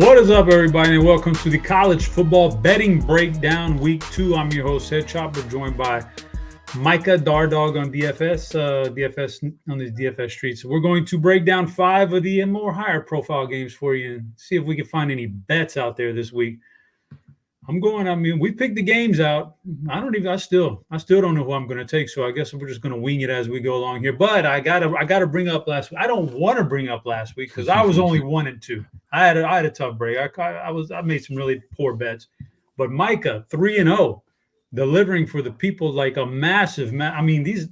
What is up, everybody, and welcome to the College Football Betting Breakdown Week 2. I'm your host, HeadChopper, joined by Micah Darddog on DFS on the DFS streets. We're going to break down 5 of the more higher profile games for you and see if we can find any bets out there this week. We picked the games out. I still don't know who I'm going to take, so I guess we're just going to wing it as we go along here. But I gotta bring up last week. I don't want to bring up last week because I was only 1-2. I had a tough break. I made some really poor bets, but Micah 3-0, delivering for the people like a massive. These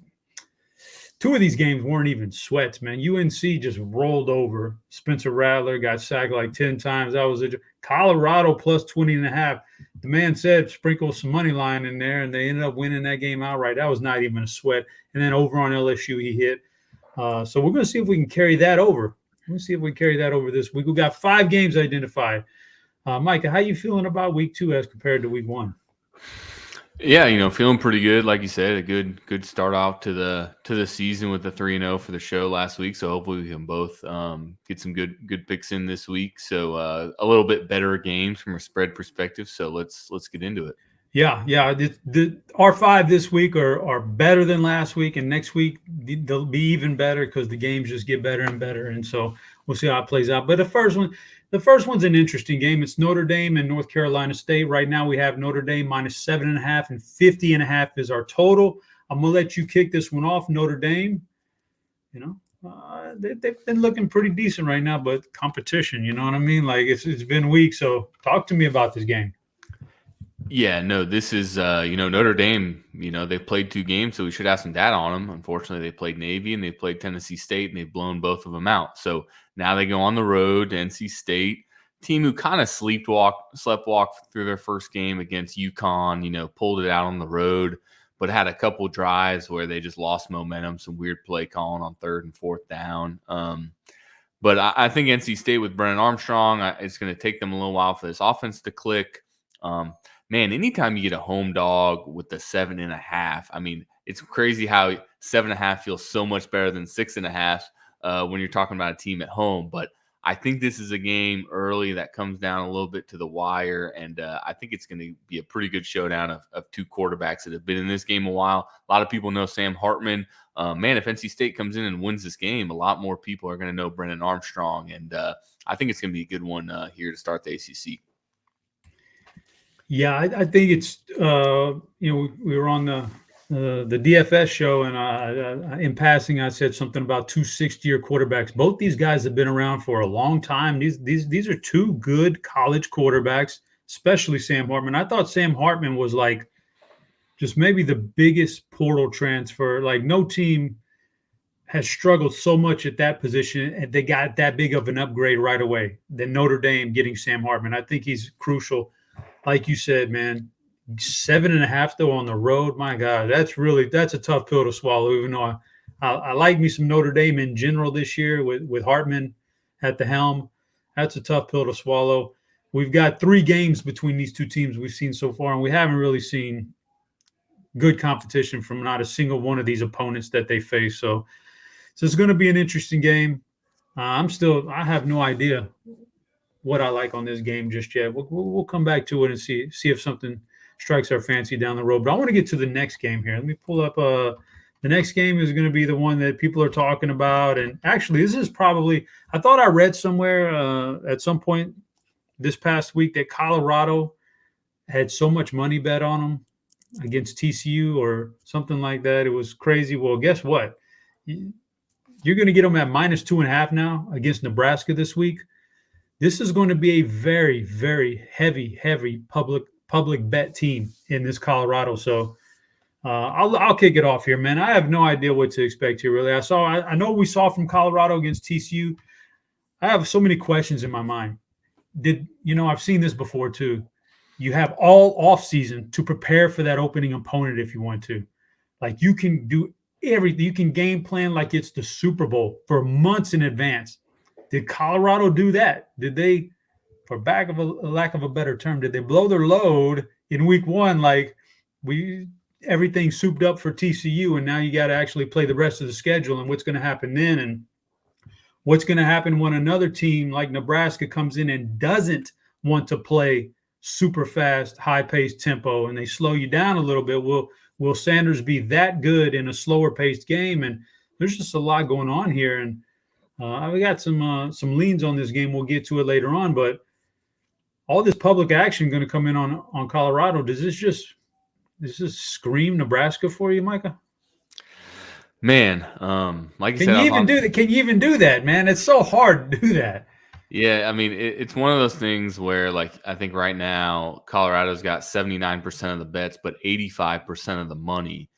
2 of these games weren't even sweats, man. UNC just rolled over. Spencer Rattler got sacked like 10 times. That was Colorado plus 20.5. The man said sprinkle some money line in there, and they ended up winning that game outright. That was not even a sweat. And then over on LSU, he hit. So we're going to see if we can carry that over. Let's see if we carry that over this week. We've got 5 games identified. Micah, how you feeling about week 2 as compared to week 1? Yeah, feeling pretty good. Like you said, a good start off to the season with the 3-0 for the show last week. So hopefully we can both get some good picks in this week. So a little bit better games from a spread perspective. So let's get into it. Yeah. Our 5 this week are better than last week, and next week they'll be even better because the games just get better and better. And so we'll see how it plays out. But the first one's an interesting game. It's Notre Dame and North Carolina State. Right now we have Notre Dame minus 7.5 and 50.5 is our total. I'm gonna let you kick this one off. Notre Dame, they've been looking pretty decent right now, but competition, you know what I mean? Like it's been weak. So talk to me about this game. Yeah, no, this is, Notre Dame, they've played 2 games, so we should have some data on them. Unfortunately, they played Navy and they played Tennessee State, and they've blown both of them out. So now they go on the road to NC State, team who kind of sleptwalked through their first game against UConn, pulled it out on the road, but had a couple drives where they just lost momentum, some weird play calling on 3rd and 4th down. But I think NC State with Brennan Armstrong, it's going to take them a little while for this offense to click. Man, anytime you get a home dog with the 7.5, it's crazy how 7.5 feels so much better than 6.5 when you're talking about a team at home. But I think this is a game early that comes down a little bit to the wire, and I think it's going to be a pretty good showdown of 2 quarterbacks that have been in this game a while. A lot of people know Sam Hartman. Man, if NC State comes in and wins this game, a lot more people are going to know Brennan Armstrong, and I think it's going to be a good one here to start the ACC. Yeah, I think it's we were on the DFS show, and in passing I said something about 2 6-year quarterbacks. Both these guys have been around for a long time. These are 2 good college quarterbacks, especially Sam Hartman. I thought Sam Hartman was like just maybe the biggest portal transfer. Like no team has struggled so much at that position, and they got that big of an upgrade right away than Notre Dame getting Sam Hartman. I think he's crucial. Like you said, man, 7.5 though on the road. My God, that's a tough pill to swallow. Even though I like me some Notre Dame in general this year with Hartman at the helm. That's a tough pill to swallow. We've got 3 games between these 2 teams we've seen so far, and we haven't really seen good competition from not a single one of these opponents that they face. So it's going to be an interesting game. I have no idea what I like on this game just yet. We'll come back to it and see if something strikes our fancy down the road. But I want to get to the next game here. Let me pull up. The next game is going to be the one that people are talking about. And actually, this is probably – I thought I read somewhere at some point this past week that Colorado had so much money bet on them against TCU or something like that. It was crazy. Well, guess what? You're going to get them at minus 2.5 now against Nebraska this week. This is going to be a very, very heavy public bet team in this Colorado. So I'll kick it off here, man. I have no idea what to expect here, really. I know we saw from Colorado against TCU. I have so many questions in my mind. I've seen this before too. You have all offseason to prepare for that opening opponent if you want to. Like you can do everything. You can game plan like it's the Super Bowl for months in advance. Did Colorado do that? Did they, for lack of a better term, did they blow their load in week 1? Like everything souped up for TCU, and now you got to actually play the rest of the schedule and what's going to happen then. And what's going to happen when another team like Nebraska comes in and doesn't want to play super fast, high-paced tempo, and they slow you down a little bit? Will Sanders be that good in a slower-paced game? And there's just a lot going on here, and we got some leans on this game. We'll get to it later on, but all this public action going to come in on Colorado. Does this scream Nebraska for you, Micah? Man, like you said, Can you even do that, man? It's so hard to do that. Yeah, I mean, it's one of those things where, like, I think right now Colorado's got 79% of the bets, but 85% of the money,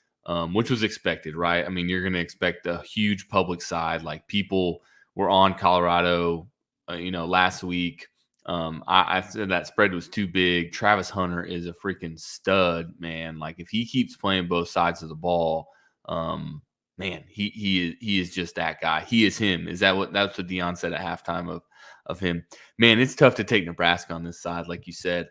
which was expected, right? I mean, you're going to expect a huge public side. Like, people were on Colorado, last week. I said that spread was too big. Travis Hunter is a freaking stud, man. Like, if he keeps playing both sides of the ball, man, he is just that guy. He is him. That's what Deion said at halftime of him. Man, it's tough to take Nebraska on this side, like you said.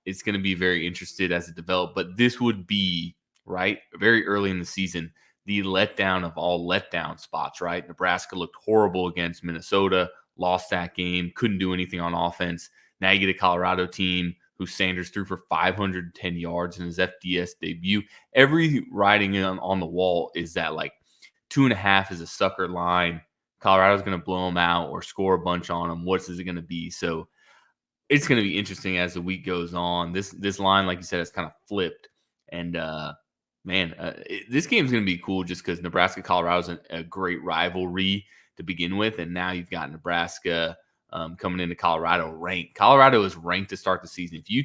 It's going to be very interested as it develops, but this would be right very early in the season, the letdown of all letdown spots, right? Nebraska looked horrible against Minnesota, lost that game, couldn't do anything on offense. Now you get a Colorado team who Sanders threw for 510 yards in his FDS debut. Every writing on the wall is that, like, 2.5 is a sucker line. Colorado's going to blow them out or score a bunch on them. What is it going to be? So it's going to be interesting as the week goes on. This line, like you said, has kind of flipped. And, this game is going to be cool just because Nebraska-Colorado is a great rivalry to begin with. And now you've got Nebraska coming into Colorado ranked. Colorado is ranked to start the season. If you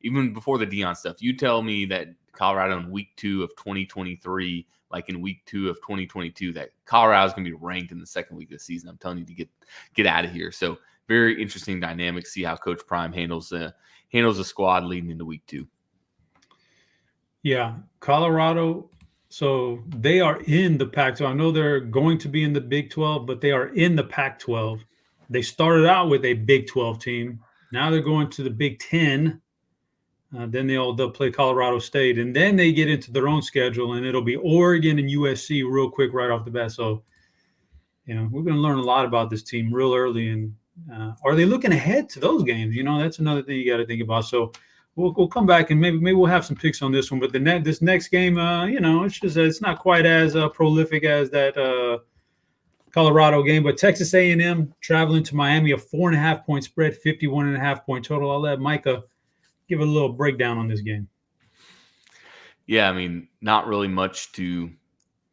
even before the Deion stuff, you tell me that Colorado in week 2 of 2023, like in week 2 of 2022, that Colorado is going to be ranked in the second week of the season, I'm telling you to get out of here. So very interesting dynamic. See how Coach Prime handles the squad leading into week 2. Yeah, Colorado. So they are in the Pac-12. I know they're going to be in the Big 12, but they are in the Pac-12. They started out with a Big 12 team. Now they're going to the Big 10. Then they'll play Colorado State, and then they get into their own schedule, and it'll be Oregon and USC real quick right off the bat. So, we're going to learn a lot about this team real early. And are they looking ahead to those games? That's another thing you got to think about. So we'll come back and maybe we'll have some picks on this one. But this next game, it's just it's not quite as prolific as that Colorado game. But Texas A&M traveling to Miami, a 4.5-point spread, 51.5-point total. I'll let Micah give a little breakdown on this game. Yeah, I mean, not really much to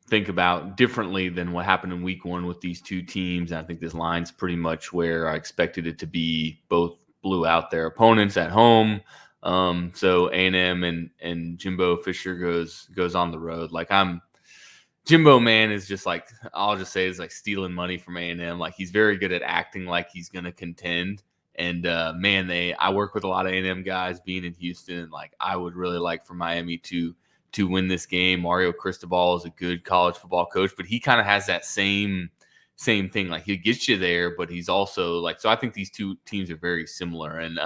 think about differently than what happened in week 1 with these two teams. I think this line's pretty much where I expected it to be. Both blew out their opponents at home. So A&M and Jimbo Fisher goes on the road. Like, Jimbo, man, is just like, I'll just say, is like stealing money from A&M. Like, he's very good at acting like he's going to contend. And, I work with a lot of A&M guys being in Houston. Like, I would really like for Miami to win this game. Mario Cristobal is a good college football coach, but he kind of has that same thing. Like, he gets you there, but he's also like, so I think these two teams are very similar. And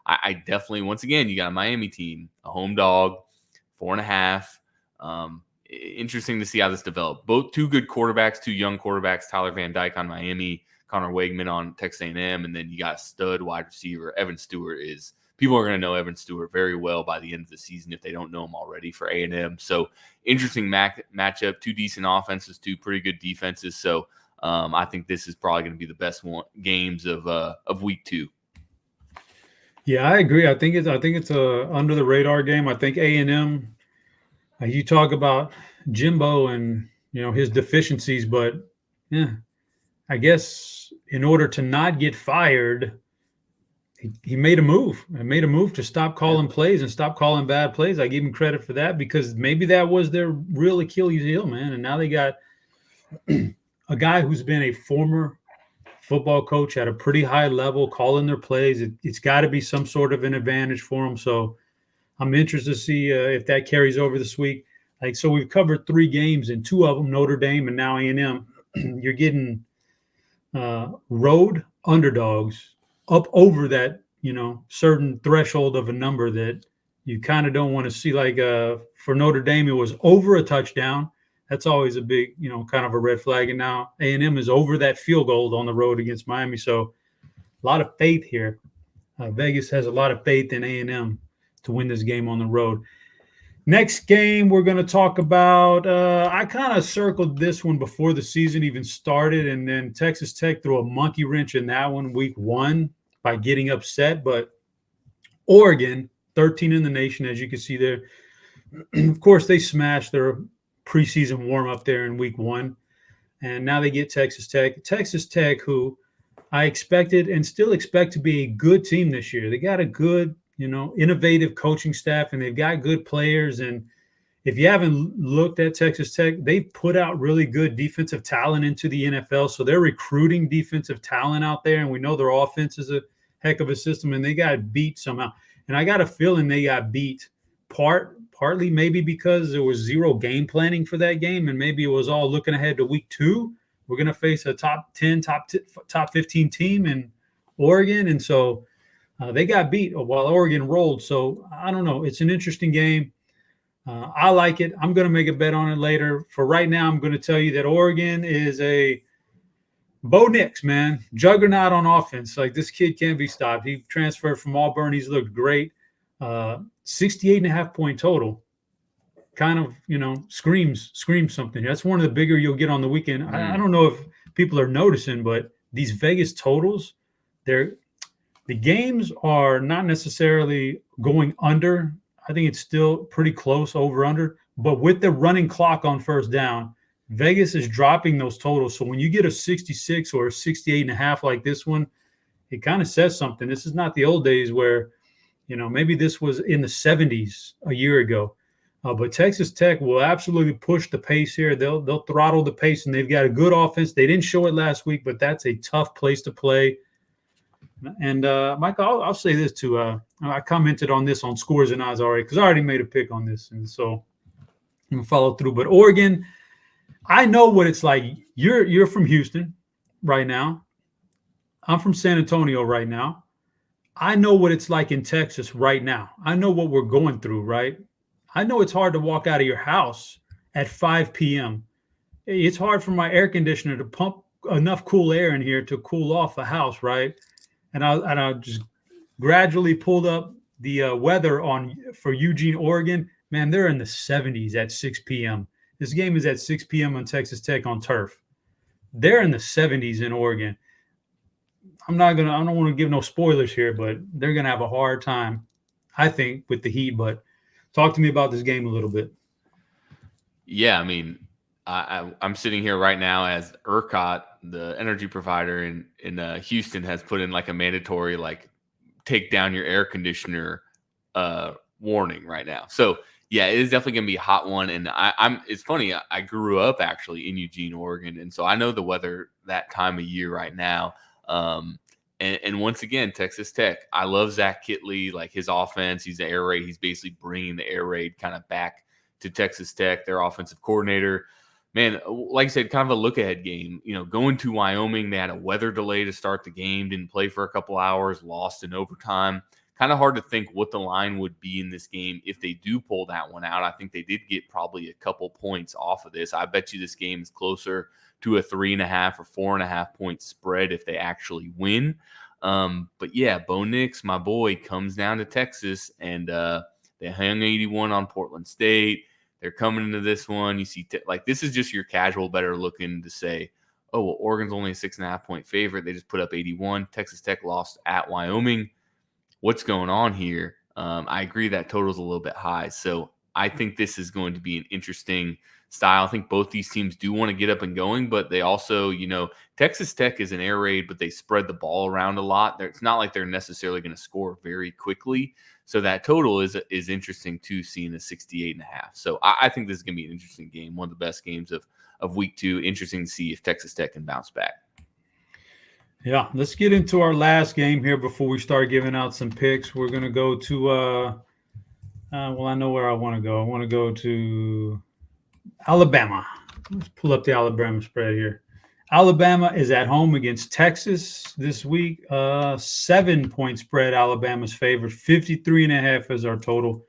I definitely, once again, you got a Miami team, a home dog, 4.5. Interesting to see how this develops. Both two good quarterbacks, two young quarterbacks, Tyler Van Dyke on Miami, Connor Wegman on Texas A&M, and then you got a stud wide receiver. Evan Stewart people are going to know Evan Stewart very well by the end of the season if they don't know him already for A&M. So interesting matchup, two decent offenses, two pretty good defenses. So I think this is probably going to be the best games of week 2. Yeah, I agree. I think it's a under the radar game. I think A&M. You talk about Jimbo and his deficiencies, but yeah, I guess in order to not get fired, he made a move. I made a move to stop calling plays and stop calling bad plays. I give him credit for that because maybe that was their real Achilles heel, man. And now they got a guy who's been a former football coach at a pretty high level calling their plays. It's got to be some sort of an advantage for him. So I'm interested to see if that carries over this week. So we've covered 3 games, and 2 of them, Notre Dame and now A&M. You're getting road underdogs up over that, certain threshold of a number that you kind of don't want to see. Like for Notre Dame, it was over a touchdown. That's always a big, kind of a red flag. And now A&M is over that field goal on the road against Miami. So a lot of faith here. Vegas has a lot of faith in A&M to win this game on the road. Next game we're going to talk about, I kind of circled this one before the season even started, and then Texas Tech threw a monkey wrench in that one week 1 by getting upset. But Oregon, 13 in the nation, as you can see there. Of course, they smashed their preseason warm-up there in week 1, and now they get Texas Tech. Texas Tech, who I expected and still expect to be a good team this year. They got a good, innovative coaching staff, and they've got good players. And if you haven't looked at Texas Tech, they've put out really good defensive talent into the NFL. So they're recruiting defensive talent out there, and we know their offense is a heck of a system, and they got beat somehow. And I got a feeling they got beat partly maybe because there was zero game planning for that game, and maybe it was all looking ahead to week 2. We're going to face a top 10, top 15 team in Oregon, and so they got beat while Oregon rolled. So I don't know. It's an interesting game. I like it. I'm going to make a bet on it later. For right now, I'm going to tell you that Oregon is a Bo Nix, man, juggernaut on offense. Like, this kid can't be stopped. He transferred from Auburn. He's looked great. 68.5 point total. Kind of, screams something. That's one of the bigger you'll get on the weekend. I don't know if people are noticing, but these Vegas totals, the games are not necessarily going under. I think it's still pretty close over under, but with the running clock on first down, Vegas is dropping those totals. So when you get a 66 or a 68.5 like this one, it kind of says something. This is not the old days where, maybe this was in the 70s a year ago. But Texas Tech will absolutely push the pace here. They'll throttle the pace, and they've got a good offense. They didn't show it last week, but that's a tough place to play. And, Michael, I'll say this too. I commented on this on Scores and Odds already because I already made a pick on this, and so I'm going to follow through. But Oregon, I know what it's like. You're from Houston right now. I'm from San Antonio right now. I know what it's like in Texas right now. I know what we're going through, right? I know it's hard to walk out of your house at 5 p.m. It's hard for my air conditioner to pump enough cool air in here to cool off the house, right? And I just gradually pulled up the weather for Eugene, Oregon. Man, they're in the 70s at 6 p.m. This game is at 6 p.m. on Texas Tech on turf. They're in the 70s in Oregon. I don't want to give no spoilers here, but they're going to have a hard time, I think, with the heat. But talk to me about this game a little bit. Yeah, I mean, I'm sitting here right now as ERCOT, the energy provider in Houston, has put in like a mandatory take down your air conditioner warning right now. So yeah, it is definitely going to be a hot one. And it's funny, I grew up actually in Eugene, Oregon, and so I know the weather that time of year right now. And once again, Texas Tech, I love Zach Kittley, like his offense. He's the air raid. He's basically bringing the air raid kind of back to Texas Tech, their offensive coordinator. Man, like I said, kind of a look-ahead game. Going to Wyoming, they had a weather delay to start the game, didn't play for a couple hours, lost in overtime. Kind of hard to think what the line would be in this game if they do pull that one out. I think they did get probably a couple points off of this. I bet you this game is closer to a 3.5 or 4.5 point spread if they actually win. But yeah, Bo Nix, my boy, comes down to Texas, and they hung 81 on Portland State. They're coming into this one. You see, this is just your casual better looking to say, oh, well, Oregon's only a 6.5 point favorite. They just put up 81. Texas Tech lost at Wyoming. What's going on here? I agree that total's a little bit high. So I think this is going to be an interesting style. I think both these teams do want to get up and going, but they also, Texas Tech is an air raid, but they spread the ball around a lot. It's not like they're necessarily going to score very quickly. So that total is interesting to see in the 68.5. So I think this is going to be an interesting game, one of the best games of week 2. Interesting to see if Texas Tech can bounce back. Yeah, let's get into our last game here before we start giving out some picks. We're going to go to, I know where I want to go. I want to go to Alabama. Let's pull up the Alabama spread here. Alabama is at home against Texas this week. 7 point spread. Alabama's favored. 53.5 is our total.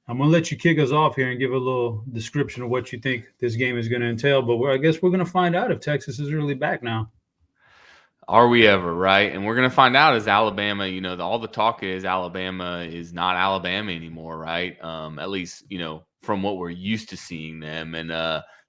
I'm going to let you kick us off here and give a little description of what you think this game is going to entail. But I guess we're going to find out if Texas is really back now. Are we ever, right? And we're going to find out as Alabama, all the talk is Alabama is not Alabama anymore, right? At least, from what we're used to seeing them. And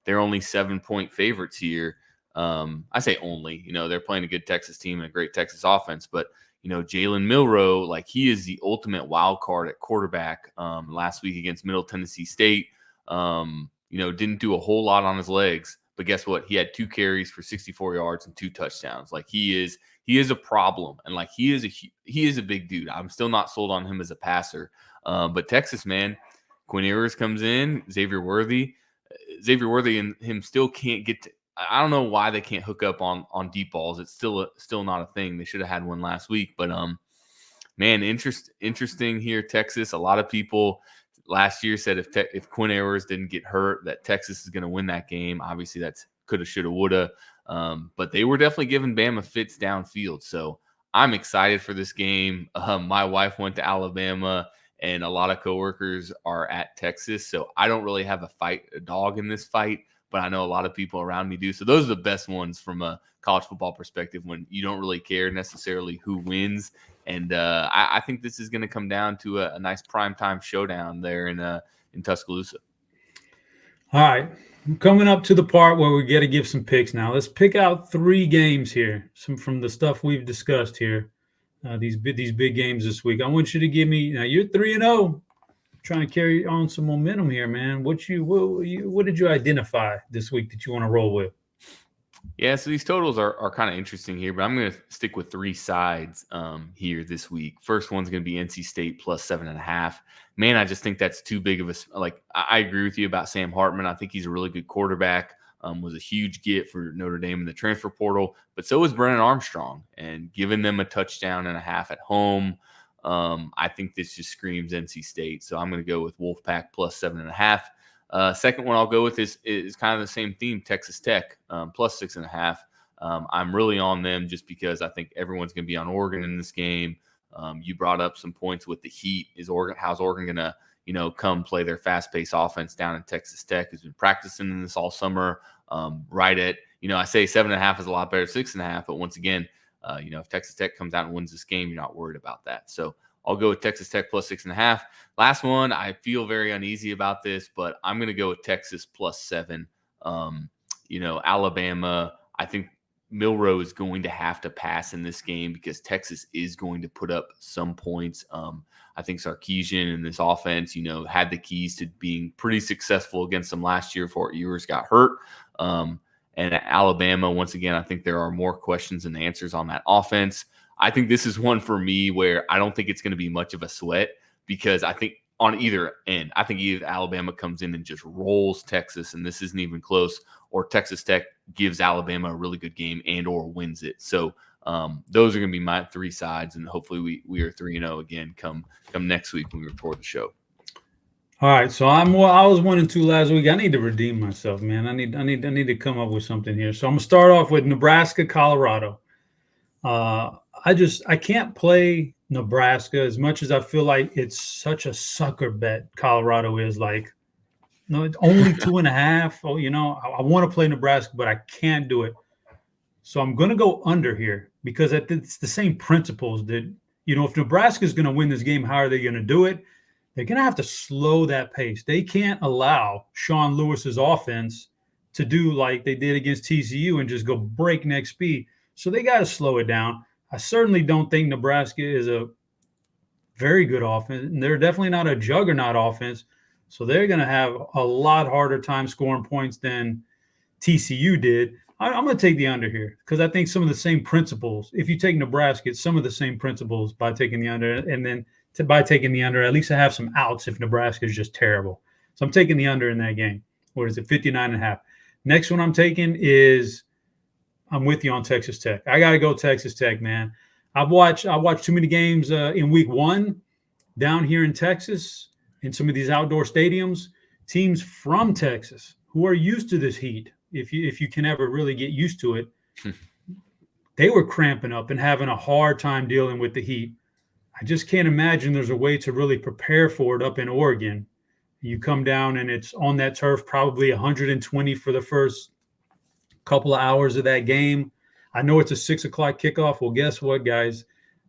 they're only 7-point favorites here. I say only, they're playing a good Texas team and a great Texas offense. But, Jalen Milroe, like he is the ultimate wild card at quarterback last week against Middle Tennessee State. Didn't do a whole lot on his legs. But guess what? He had 2 carries for 64 yards and 2 touchdowns. Like he is a problem, and like he is a big dude. I'm still not sold on him as a passer. But Texas, man, Quinn Ewers comes in, Xavier Worthy and him still can't get to. I don't know why they can't hook up on deep balls. It's still not a thing. They should have had one last week. But man, interesting here, Texas. A lot of people last year said if Quinn Ewers didn't get hurt, that Texas is going to win that game. Obviously, that's coulda, shoulda, woulda. But they were definitely giving Bama fits downfield. So I'm excited for this game. My wife went to Alabama, and a lot of coworkers are at Texas. So I don't really have a dog in this fight, but I know a lot of people around me do. So those are the best ones from a college football perspective when you don't really care necessarily who wins. And I think this is going to come down to a nice primetime showdown there in Tuscaloosa. All right. Coming up to the part where we get to give some picks now. Let's pick out 3 games here, some from the stuff we've discussed here, these big games this week. I want you to give me – now you're 3-0, trying to carry on some momentum here, man. What did you identify this week that you want to roll with? Yeah, so these totals are kind of interesting here, but I'm going to stick with 3 sides here this week. First one's going to be NC State plus 7.5. Man, I just think that's too big of a – like, I agree with you about Sam Hartman. I think he's a really good quarterback, was a huge get for Notre Dame in the transfer portal, but so was Brennan Armstrong. And giving them a touchdown and a half at home, I think this just screams NC State. So I'm going to go with Wolfpack plus 7.5. Second one I'll go with is kind of the same theme, Texas Tech, plus 6.5. I'm really on them just because I think everyone's going to be on Oregon in this game. You brought up some points with the heat. How's Oregon going to, come play their fast-paced offense down in Texas Tech, who's been practicing in this all summer, right at, I say 7.5 is a lot better than 6.5, but once again, if Texas Tech comes out and wins this game, you're not worried about that. So I'll go with Texas Tech plus 6.5. Last one, I feel very uneasy about this, but I'm going to go with Texas plus 7. Alabama, I think Milroe is going to have to pass in this game because Texas is going to put up some points. I think Sarkisian and this offense, had the keys to being pretty successful against them last year before Ewers got hurt. And Alabama, once again, I think there are more questions than answers on that offense. I think this is one for me where I don't think it's going to be much of a sweat because I think on either end, I think either Alabama comes in and just rolls Texas, and this isn't even close, or Texas Tech gives Alabama a really good game and or wins it. So those are going to be my 3 sides, and hopefully we are 3-0 again come next week when we record the show. All right, so I was 1-2 last week. I need to redeem myself, man. I need to come up with something here. So I'm gonna start off with Nebraska, Colorado. I can't play Nebraska as much as I feel like it's such a sucker bet. Colorado is like, no, it's only 2.5. Oh, I want to play Nebraska, but I can't do it. So I'm going to go under here because it's the same principles that, if Nebraska is going to win this game, how are they going to do it? They're going to have to slow that pace. They can't allow Sean Lewis's offense to do like they did against TCU and just go breakneck speed. So they got to slow it down. I certainly don't think Nebraska is a very good offense, and they're definitely not a juggernaut offense. So they're going to have a lot harder time scoring points than TCU did. I'm going to take the under here because I think some of the same principles, if you take Nebraska, it's some of the same principles by taking the under, and then by taking the under, at least I have some outs if Nebraska is just terrible. So I'm taking the under in that game. What is it, 59.5? Next one I'm taking is I'm with you on Texas Tech. I got to go Texas Tech, man. I've watched too many games in week 1 down here in Texas in some of these outdoor stadiums. Teams from Texas who are used to this heat, if you can ever really get used to it, they were cramping up and having a hard time dealing with the heat. I just can't imagine there's a way to really prepare for it up in Oregon You come down and it's on that turf, probably 120 for the first couple of hours of that game. I know it's a 6 o'clock kickoff. Well, guess what, guys?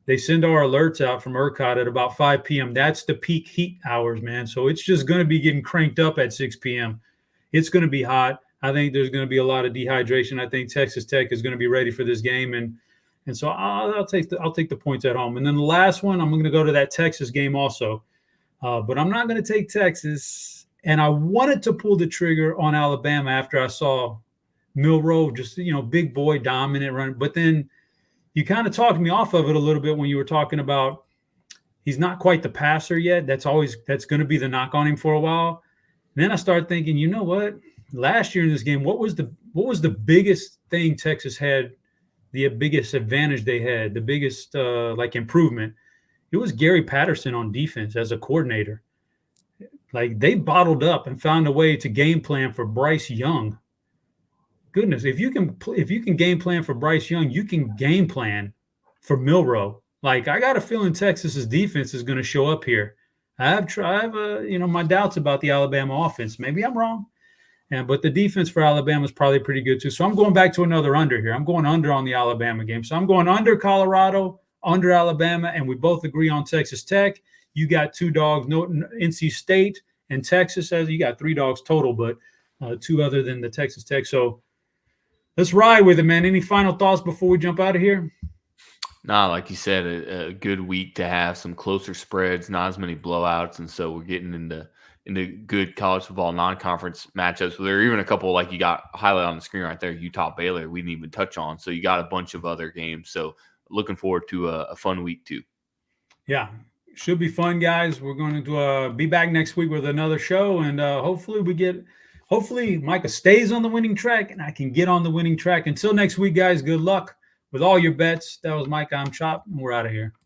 They send our alerts out from ERCOT at about 5 p.m. That's the peak heat hours, man. So it's just going to be getting cranked up at 6 p.m. It's going to be hot. I think there's going to be a lot of dehydration. I think Texas Tech is going to be ready for this game, and so I'll take the points at home. And then the last one, I'm going to go to that Texas game also, but I'm not going to take Texas. And I wanted to pull the trigger on Alabama after I saw Milroe, just big boy dominant run, but then you kind of talked me off of it a little bit when you were talking about he's not quite the passer yet. That's going to be the knock on him for a while. And then I started thinking, you know what? Last year in this game, what was the biggest thing Texas had, the biggest advantage they had, the biggest improvement? It was Gary Patterson on defense as a coordinator. Like, they bottled up and found a way to game plan for Bryce Young. Goodness, if you can game plan for Bryce Young, you can game plan for Milroe. Like, I got a feeling Texas's defense is going to show up here. I have my doubts about the Alabama offense. Maybe I'm wrong. But the defense for Alabama is probably pretty good too. So I'm going back to another under here. I'm going under on the Alabama game. So I'm going under Colorado, under Alabama, and we both agree on Texas Tech. You got 2 dogs, no NC State and Texas. You got 3 dogs total, but 2 other than the Texas Tech. So let's ride with it, man. Any final thoughts before we jump out of here? Nah, like you said, a good week to have some closer spreads, not as many blowouts, and so we're getting into good college football non-conference matchups. There are even a couple, like you got highlighted on the screen right there, Utah Baylor, we didn't even touch on. So you got a bunch of other games. So looking forward to a fun week too. Yeah, should be fun, guys. We're going to be back next week with another show, and hopefully Micah stays on the winning track and I can get on the winning track. Until next week, guys, good luck with all your bets. That was Micah. I'm Chop, and we're out of here.